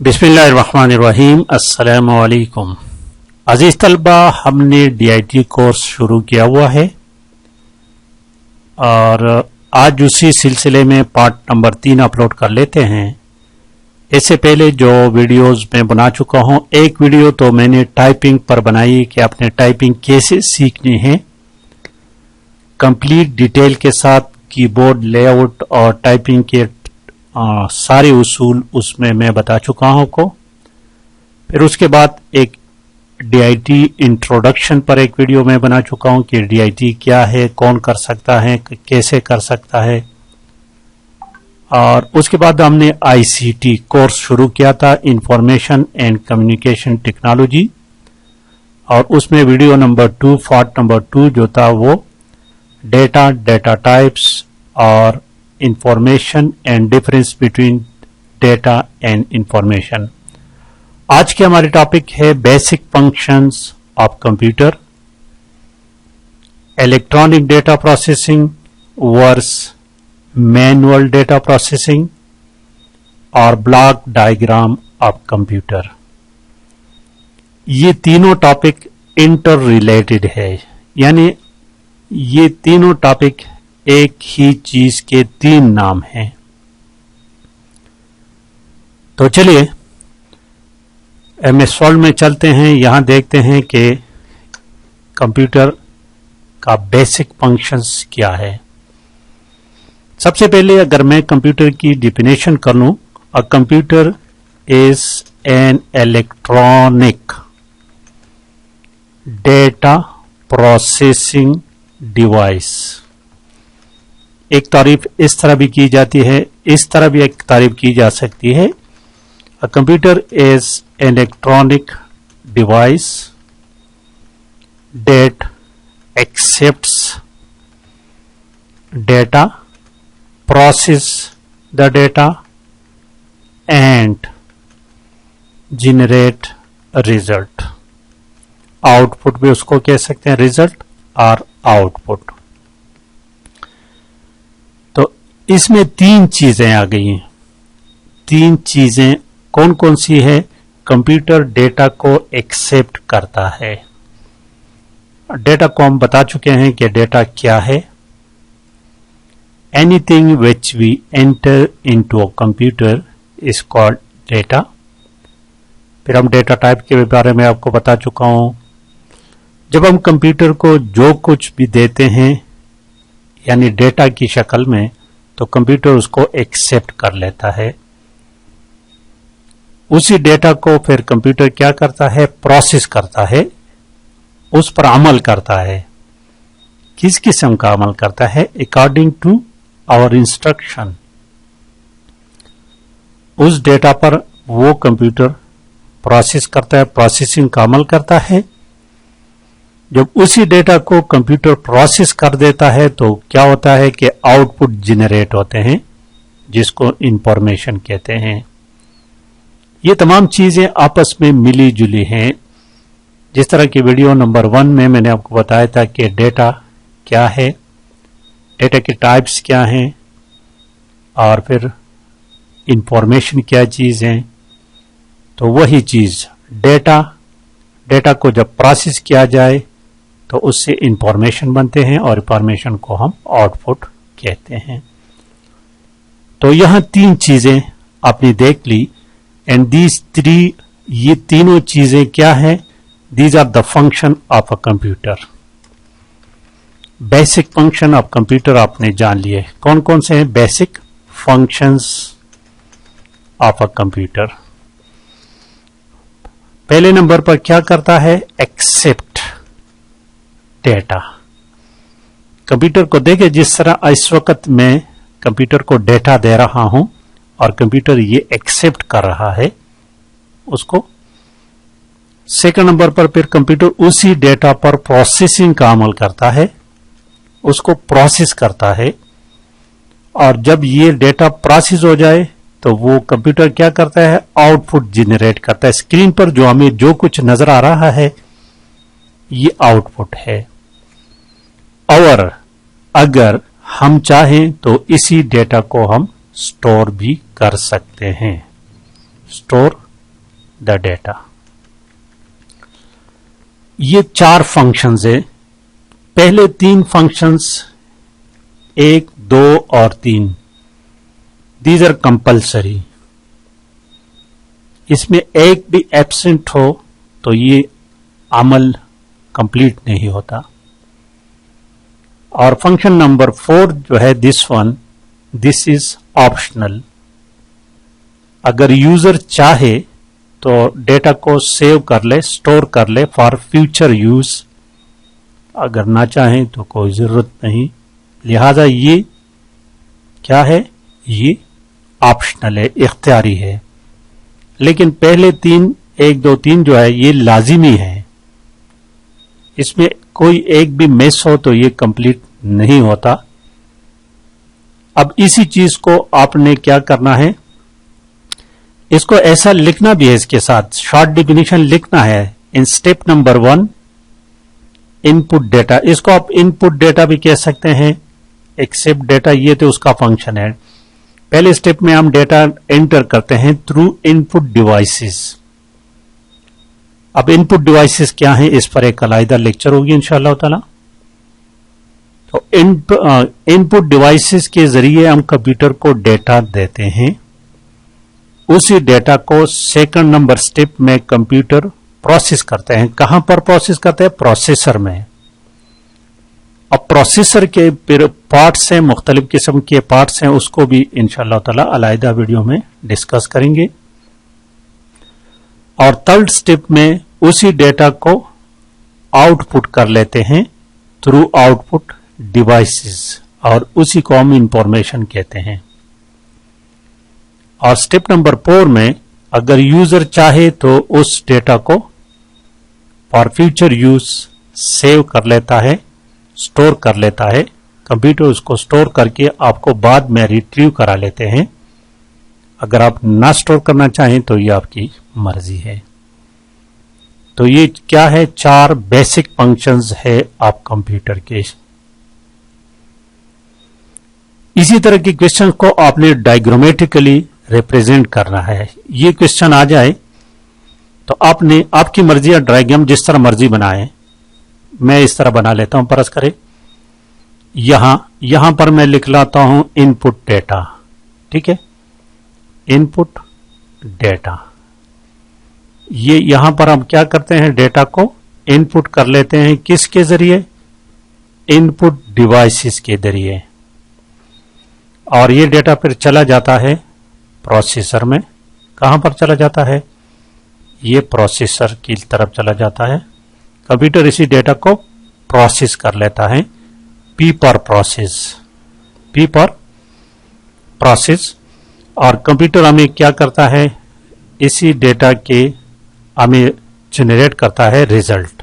बिस्मिल्लाहिर्रहमानिर्रहीम। अस्सलामु अलैकुम। अजीज तलबा, हमने DIT कोर्स शुरू किया हुआ है और आज उसी सिलसिले में पार्ट नंबर 3 अपलोड कर लेते हैं। इससे पहले जो वीडियोस मैं बना चुका हूं, एक वीडियो तो मैंने टाइपिंग पर बनाई कि आपने टाइपिंग कैसे सीखनी है, कंप्लीट डिटेल के साथ कीबोर्ड लेआउट और टाइपिंग के सारे उसूल उसमें मैं बता चुका हूं को। फिर उसके बाद एक DIT इंट्रोडक्शन पर एक वीडियो मैं बना चुका हूं कि DIT क्या है, कौन कर सकता है, कैसे कर सकता है। और उसके बाद हमने ICT कोर्स शुरू किया था, इंफॉर्मेशन एंड कम्युनिकेशन टेक्नोलॉजी, और उसमें वीडियो नंबर 2 पार्ट नंबर 2 जो था वो डेटा टाइप्स और information and difference between data and information. आज के हमारे टॉपिक है basic functions of computer, electronic data processing versus manual data processing और ब्लॉक डायग्राम ऑफ कंप्यूटर। ये तीनों टॉपिक इंटर रिलेटेड है, यानी ये तीनों टॉपिक एक ही चीज के 3 नाम हैं। तो चलिए MS Word में चलते हैं। यहां देखते हैं कि कंप्यूटर का बेसिक फंक्शंस क्या है। सबसे पहले अगर मैं कंप्यूटर की डेफिनेशन कर लूं, अ computer is an electronic data processing device. एक तारीफ इस तरह भी की जाती है, इस तरह भी एक तारीफ की जा सकती है। अ computer is an electronic device that accepts data, process the data and generate result. Output भी उसको कह सकते हैं, रिजल्ट और आउटपुट। इसमें 3 चीजें आ गई हैं। 3 चीजें कौन कौन सी है? कंप्यूटर डेटा को एक्सेप्ट करता है। डेटा को हम बता चुके हैं कि डेटा क्या है। Anything which we enter into a computer is called data. फिर हम डेटा टाइप के बारे में आपको बता चुका हूं। जब हम कंप्यूटर को जो कुछ भी देते हैं यानी डेटा की शक्ल में, तो कंप्यूटर उसको एक्सेप्ट कर लेता है। उसी डेटा को फिर कंप्यूटर क्या करता है? प्रोसेस करता है, उस पर अमल करता है। किस किस्म का अमल करता है? According to our instruction. उस डेटा पर वो कंप्यूटर प्रोसेस करता है, प्रोसेसिंग का अमल करता है। जब उसी डेटा को कंप्यूटर प्रोसेस कर देता है तो क्या होता है कि आउटपुट जनरेट होते हैं, जिसको इंफॉर्मेशन कहते हैं। ये तमाम चीजें आपस में मिली जुली हैं। जिस तरह की वीडियो नंबर 1 में मैंने आपको बताया था कि डेटा क्या है, डेटा के टाइप्स क्या हैं, और फिर इंफॉर्मेशन क्या चीज है। तो वही चीज डेटा को जब प्रोसेस किया जाए तो उससे इंफॉर्मेशन बनते हैं और इंफॉर्मेशन को हम आउटपुट कहते हैं। तो यहां 3 चीजें आपने देख ली। एंड दीज 3, ये तीनों चीजें क्या है? These are the function of a computer. Basic function of computer आपने जान लिए। कौन कौन से हैं basic functions of a computer? पहले नंबर पर क्या करता है? Accept data. कंप्यूटर को देखे, जिस तरह इस वक्त मैं कंप्यूटर को डेटा दे रहा हूं और कंप्यूटर ये एक्सेप्ट कर रहा है उसको। सेकंड नंबर पर फिर कंप्यूटर उसी डेटा पर प्रोसेसिंग का अमल करता है, उसको प्रोसेस करता है। और जब ये डेटा प्रोसेस हो जाए तो वो कंप्यूटर क्या करता है? आउटपुट जनरेट करता है। स्क्रीन पर जो हमें जो कुछ नजर आ रहा है ये आउटपुट है। और अगर हम चाहें तो इसी डेटा को हम स्टोर भी कर सकते हैं। Store the data. ये 4 फंक्शंस है। पहले 3 फंक्शंस 1, 2 और 3 दीज आर कंपल्सरी। इसमें एक भी एब्सेंट हो तो ये अमल कंप्लीट नहीं होता। और फंक्शन नंबर 4 जो है दिस इज ऑप्शनल। अगर यूजर चाहे तो डेटा को सेव कर ले, स्टोर कर ले फॉर फ्यूचर यूज। अगर ना चाहे तो कोई जरूरत नहीं। लिहाजा ये क्या है, ये ऑप्शनल है, इख्तियारी है। लेकिन पहले 3 1, 2, 3 जो है ये लाजिमी है। इसमें कोई एक भी मिस हो तो ये कंप्लीट नहीं होता। अब इसी चीज को आपने क्या करना है, इसको ऐसा लिखना भी है, इसके साथ शॉर्ट डिफिनीशन लिखना है। In step number 1 input data, इसको आप इनपुट डेटा भी कह सकते हैं, एक्सेप्ट डेटा, ये तो उसका फंक्शन है। पहले स्टेप में हम डेटा एंटर करते हैं थ्रू इनपुट डिवाइसेस। अब इनपुट डिवाइसेस क्या है, इस पर एक अलग लेक्चर होगी इंशाअल्लाह ताला। तो इनपुट डिवाइसेस के जरिए हम कंप्यूटर को डेटा देते हैं। उसी डेटा को सेकंड नंबर स्टेप में कंप्यूटर प्रोसेस करते हैं। कहां पर प्रोसेस करते हैं, प्रोसेसर में। अब प्रोसेसर के पार्ट्स हैं, मुख्तलिफ किस्म के पार्ट्स हैं, उसको भी इंशाअल्लाह ताला अलग वीडियो में डिस्कस करेंगे। और थर्ड स्टेप में उसी डेटा को आउटपुट कर लेते हैं थ्रू आउटपुट डिवाइसेस, और उसी को हम इंफॉर्मेशन कहते हैं। और स्टेप नंबर 4 में अगर यूजर चाहे तो उस डेटा को फॉर फ्यूचर यूज सेव कर लेता है, स्टोर कर लेता है। कंप्यूटर उसको स्टोर करके आपको बाद में रिट्रीव करा लेते हैं। अगर आप ना स्टोर करना चाहें तो ये आपकी मर्जी है। तो ये क्या है, 4 बेसिक फंक्शंस है आप कंप्यूटर के। इसी तरह के क्वेश्चन को आपने डायग्रामेटिकली रिप्रेजेंट करना है। ये क्वेश्चन आ जाए तो आपने आपकी मर्जी या डायग्राम जिस तरह मर्जी बनाए। मैं इस तरह बना लेता हूं, परस करे। यहां पर मैं लिख लाता हूं इनपुट डेटा, ठीक है, इनपुट डेटा। ये यहां पर हम क्या करते हैं, डेटा को इनपुट कर लेते हैं किसके जरिए, इनपुट डिवाइसेस के जरिए। और ये डेटा फिर चला जाता है प्रोसेसर में। कहां पर चला जाता है, ये प्रोसेसर की तरफ चला जाता है। कंप्यूटर इसी डेटा को प्रोसेस कर लेता है। पी पर प्रोसेस, पी पर प्रोसेस। और कंप्यूटर हमें क्या करता है, इसी डेटा के हमें जनरेट करता है रिजल्ट,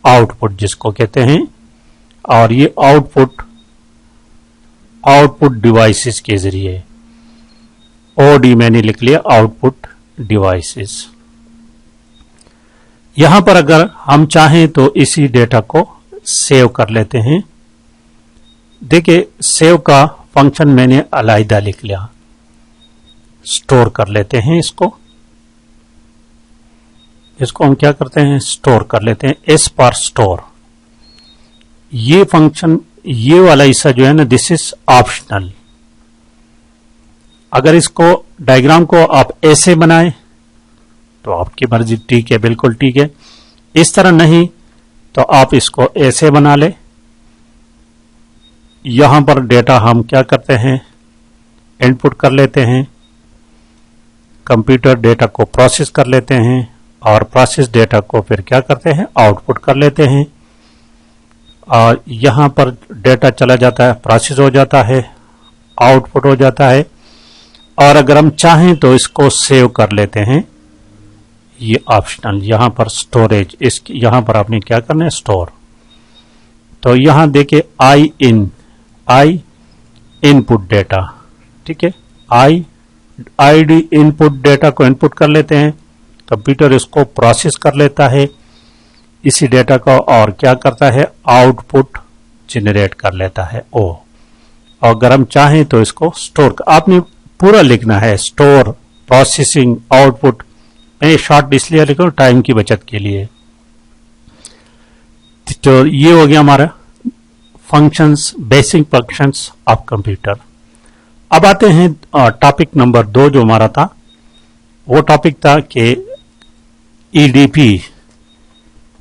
आउटपुट जिसको कहते हैं। और ये आउटपुट डिवाइसेस के जरिए, ओडी मैंने लिख लिया, आउटपुट डिवाइसेस। यहां पर अगर हम चाहें तो इसी डेटा को सेव कर लेते हैं। देखिए सेव का फंक्शन मैंने अलग लिख लिया। स्टोर कर लेते हैं इसको हम क्या करते हैं, स्टोर कर लेते हैं। एस पर स्टोर, ये फंक्शन, ये वाला हिस्सा जो है ना, दिस इज ऑप्शनल। अगर इसको डायग्राम को आप ऐसे बनाएं तो आपकी मर्जी, ठीक है, बिल्कुल ठीक है। इस तरह नहीं तो आप इसको ऐसे बना ले। यहां पर डेटा हम क्या करते हैं, इनपुट कर लेते हैं। कंप्यूटर डेटा को प्रोसेस कर लेते हैं और प्रोसेस डेटा को फिर क्या करते हैं, आउटपुट कर लेते हैं। और यहां पर डेटा चला जाता है, प्रोसेस हो जाता है, आउटपुट हो जाता है। और अगर हम चाहें तो इसको सेव कर लेते हैं। ये ऑप्शनल, यहां पर स्टोरेज, यहां पर आपने क्या करना है, स्टोर। तो यहां देखिए आई इनपुट डेटा, ठीक है, आईडी इनपुट डेटा को इनपुट कर लेते हैं। कंप्यूटर इसको प्रोसेस कर लेता है इसी डेटा को, और क्या करता है, आउटपुट जनरेट कर लेता है ओ। और अगर हम चाहें तो इसको स्टोर, आपने पूरा लिखना है, स्टोर, प्रोसेसिंग, आउटपुट, मैं शॉर्ट इसलिए लिखा हूं टाइम की बचत के लिए। तो ये हो गया हमारा functions, basic functions of computer. अब आते हैं टॉपिक नंबर 2 जो हमारा था, वो टॉपिक था कि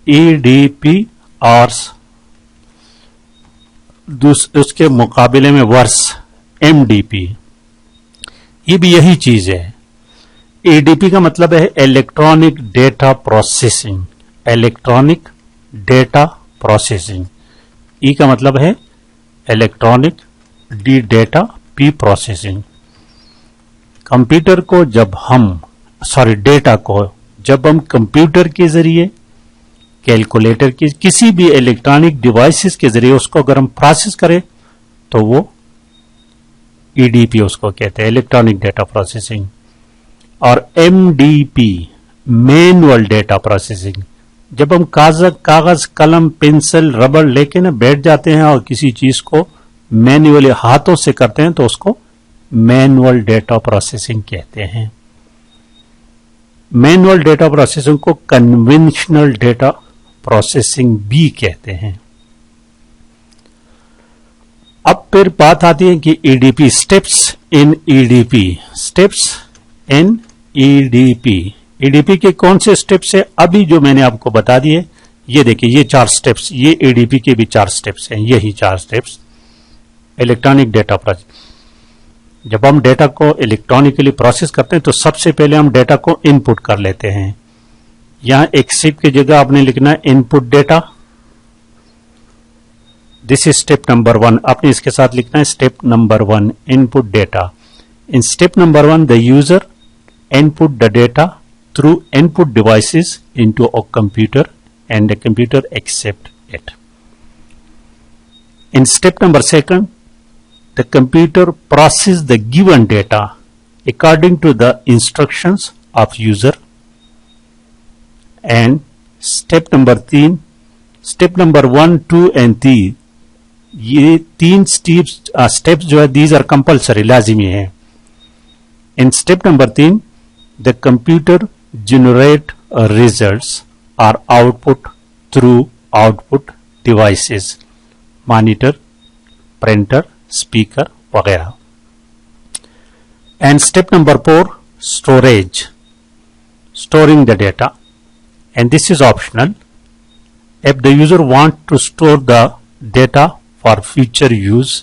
ईडीपी और उसके मुकाबले में वर्स एमडीपी, ये भी यही चीज है। ईडीपी का मतलब है electronic data processing, electronic data processing. E का मतलब है electronic, D data, P processing. Computer को जब हम डेटा को जब हम कंप्यूटर के जरिए, कैलकुलेटर की, किसी भी इलेक्ट्रॉनिक डिवाइसेस के जरिए उसको अगर हम प्रोसेस करें तो वो ईडीपी उसको कहते हैं, इलेक्ट्रॉनिक डेटा प्रोसेसिंग। और एमडीपी मैनुअल डेटा प्रोसेसिंग, जब हम कागज कलम पेंसिल रबड़ लेके ना बैठ जाते हैं और किसी चीज को मैन्युअली हाथों से करते हैं तो उसको मैनुअल डेटा प्रोसेसिंग कहते हैं। मैनुअल डेटा प्रोसेसिंग को कन्वेंशनल डेटा प्रोसेसिंग भी कहते हैं। अब फिर बात आती है कि EDP, steps in EDP, steps in EDP. EDP के कौन से स्टेप्स है अभी जो मैंने आपको बता दिए, ये देखिए ये 4 स्टेप्स, ये ईडीपी के भी 4 स्टेप्स हैं, यही 4 स्टेप्स। इलेक्ट्रॉनिक डेटा प्रोसेस, जब हम डेटा को इलेक्ट्रॉनिकली प्रोसेस करते हैं तो सबसे पहले हम डेटा को इनपुट कर लेते हैं। यहां एक स्टेप की जगह आपने लिखना है input data, this is step number 1। आपने इसके साथ लिखना है step number 1, input data. In step number 1 the user input the data through input devices into a computer and the computer accept it. In step number 2, the computer process the given data according to the instructions of user. And step number 3, step number 1, 2 and 3, ये 3 steps जो है these are compulsory, लाजिमी है। In step number 3, the computer generate results or output through output devices, monitor, printer, speaker वगैरह। And step number 4, storage, storing the data, and this is optional. If the user want to store the data for future use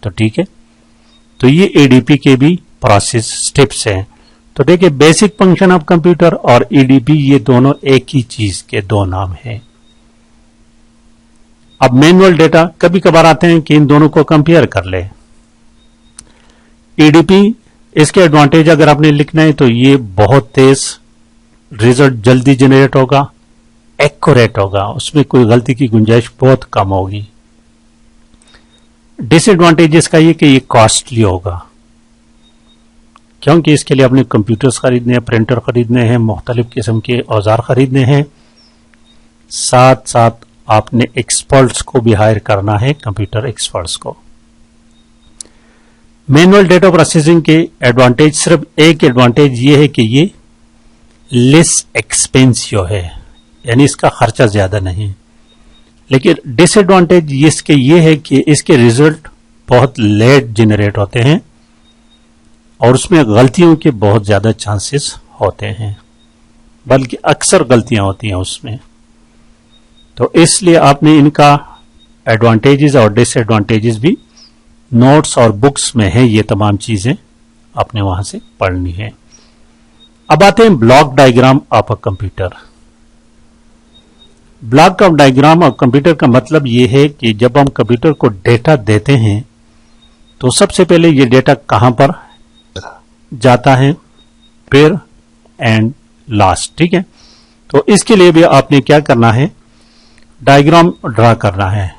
तो ठीक है। तो ये ADP के भी process steps हैं। तो देखिए बेसिक फंक्शन ऑफ कंप्यूटर और ईडीपी ये दोनों एक ही चीज के 2 नाम हैं। अब मैनुअल डेटा कभी कभार आते हैं कि इन दोनों को कंपेयर कर ले। ईडीपी, इसके एडवांटेज अगर आपने लिखना है तो ये बहुत तेज रिजल्ट जल्दी जनरेट होगा, एक्यूरेट होगा, उसमें कोई गलती की गुंजाइश बहुत कम होगी। डिसएडवांटेज इसका ये कि ये कॉस्टली होगा, क्योंकि इसके लिए आपने कंप्यूटर्स खरीदने हैं, प्रिंटर खरीदने हैं, मुख्तलिफ किस्म के औजार खरीदने हैं, साथ साथ आपने एक्सपर्ट्स को भी हायर करना है, कंप्यूटर एक्सपर्ट्स को। मैनुअल डेटा प्रोसेसिंग के एडवांटेज, सिर्फ एक एडवांटेज ये है कि ये लेस एक्सपेंसिव है, यानी इसका खर्चा ज्यादा नहीं। लेकिन डिसएडवांटेज इसके ये है कि इसके रिजल्ट बहुत लेट जनरेट होते हैं और उसमें गलतियों के बहुत ज्यादा चांसेस होते हैं, बल्कि अक्सर गलतियां होती हैं उसमें। तो इसलिए आपने इनका एडवांटेजेस और डिसएडवांटेजेस भी नोट्स और बुक्स में है, ये तमाम चीजें आपने वहां से पढ़नी है। अब आते हैं block diagram of a computer. Block of diagram of computer का मतलब ये है कि जब हम कंप्यूटर को डेटा देते हैं तो सबसे पहले ये डेटा कहां पर जाता है, फिर एंड लास्ट, ठीक है। तो इसके लिए भी आपने क्या करना है, डायग्राम ड्रा करना है।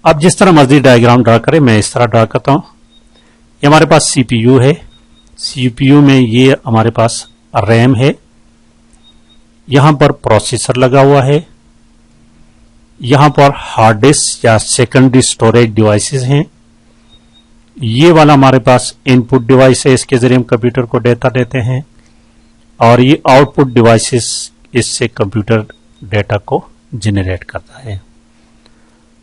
अब जिस तरह मर्जी डायग्राम ड्रा करें, मैं इस तरह ड्रा करता हूं। ये हमारे पास सीपीयू है, सीपीयू में ये हमारे पास रैम है, यहां पर प्रोसेसर लगा हुआ है, यहां पर हार्ड डिस्क या सेकेंडरी स्टोरेज डिवाइसेस हैं, ये वाला हमारे पास इनपुट डिवाइस है, इसके जरिए हम कंप्यूटर को डेटा देते हैं। और ये आउटपुट डिवाइसेस इससे कंप्यूटर डेटा को जनरेट करता है।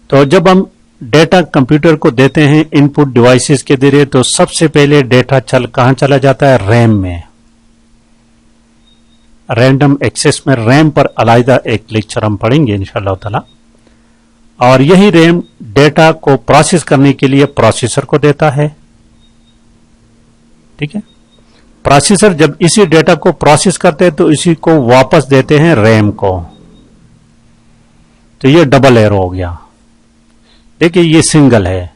तो जब हम डेटा कंप्यूटर को देते हैं इनपुट डिवाइसेस के जरिए, तो सबसे पहले डेटा कहां चला जाता है? रैम में। रैंडम एक्सेस में रैम पर अलग एक लेक्चर हम पढ़ेंगे इंशाअल्लाह ताला। और यही रैम डेटा को प्रोसेस करने के लिए प्रोसेसर को देता है। ठीक है, प्रोसेसर जब इसी डेटा को प्रोसेस करते हैं तो इसी को वापस देते हैं रैम को। तो ये डबल एरो हो गया। देखिए ये सिंगल है,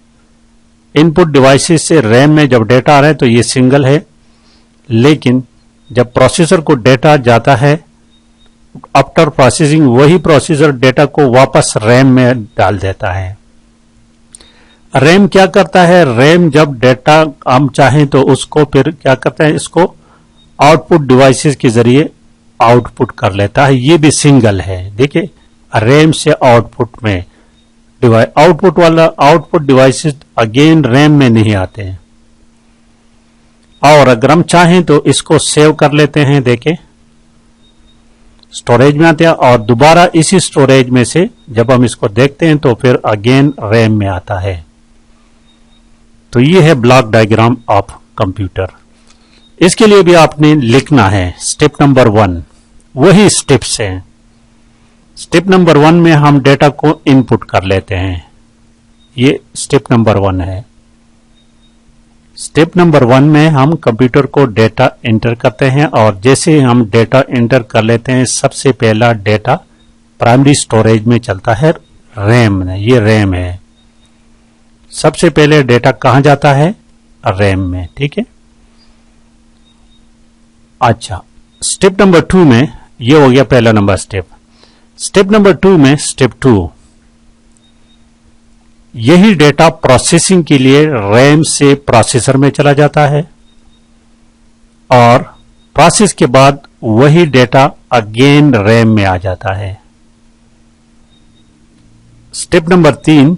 इनपुट डिवाइसेस से रैम में जब डेटा आ रहा है तो ये सिंगल है, लेकिन जब प्रोसेसर को डेटा जाता है आफ्टर प्रोसेसिंग, वही प्रोसेसर डेटा को वापस रैम में डाल देता है। रैम क्या करता है? रैम जब डेटा हम चाहें तो उसको फिर क्या करता है? इसको आउटपुट डिवाइसेस के जरिए आउटपुट कर लेता है। ये भी सिंगल है। देखिए रैम से आउटपुट में आउटपुट डिवाइसेस अगेन रैम में नहीं आते हैं। और अगर हम चाहें तो इसको सेव कर लेते हैं। देखिए स्टोरेज में आते हैं और दोबारा इसी स्टोरेज में से जब हम इसको देखते हैं तो फिर अगेन रैम में आता है। तो ये है ब्लॉक डायग्राम ऑफ कंप्यूटर। इसके लिए भी आपने लिखना है स्टेप नंबर 1, वही स्टेप्स हैं। स्टेप नंबर 1 में हम डेटा को इनपुट कर लेते हैं। ये स्टेप नंबर 1 है। स्टेप नंबर 1 में हम कंप्यूटर को डेटा एंटर करते हैं और जैसे ही हम डेटा एंटर कर लेते हैं, सबसे पहला डेटा प्राइमरी स्टोरेज में चलता है रैम में। ये रैम है। सबसे पहले डेटा कहां जाता है? रैम में। ठीक है, अच्छा स्टेप नंबर 2 में ये हो गया पहला नंबर स्टेप। स्टेप नंबर 2 में स्टेप 2, यही डेटा प्रोसेसिंग के लिए रैम से प्रोसेसर में चला जाता है और प्रोसेस के बाद वही डेटा अगेन रैम में आ जाता है। स्टेप नंबर 3,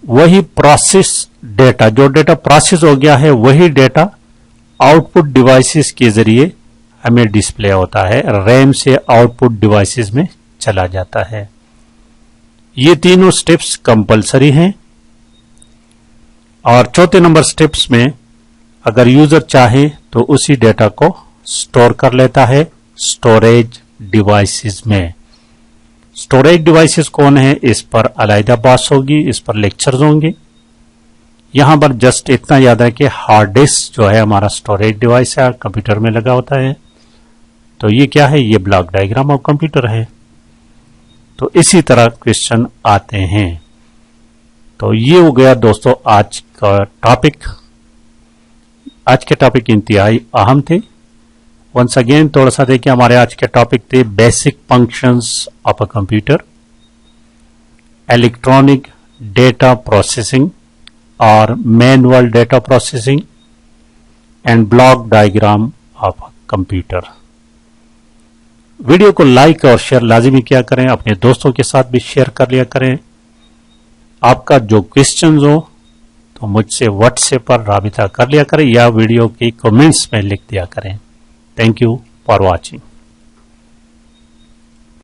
वही प्रोसेस डेटा, जो डेटा प्रोसेस हो गया है, वही डेटा आउटपुट डिवाइसेस के जरिए हमें डिस्प्ले होता है, रैम से आउटपुट डिवाइसेस में चला जाता है। ये तीनों स्टेप्स कंपलसरी हैं। और चौथे नंबर स्टेप्स में अगर यूजर चाहे तो उसी डेटा को स्टोर कर लेता है स्टोरेज डिवाइसेस में। स्टोरेज डिवाइसेस कौन है, इस पर अलग बात होगी, इस पर लेक्चर्स होंगे। यहां पर जस्ट इतना याद है कि हार्ड डिस्क जो है हमारा स्टोरेज डिवाइस है, कंप्यूटर में लगा होता है। तो ये क्या है? ये ब्लॉक डायग्राम ऑफ कंप्यूटर है। तो इसी तरह क्वेश्चन आते हैं। तो ये हो गया दोस्तों आज का टॉपिक। आज के टॉपिक इंतहाई अहम थे। वंस अगेन थोड़ा सा देखिए, हमारे आज के टॉपिक थे basic functions of a computer, electronic data processing और manual data processing and block diagram of a computer. Video को लाइक और शेयर लाजिमी किया करें, अपने दोस्तों के साथ भी शेयर कर लिया करें। आपका जो क्वेश्चंस हो तो मुझसे व्हाट्सएप पर राबिता कर लिया करें या वीडियो के कमेंट्स में लिख दिया करें। Thank you for watching.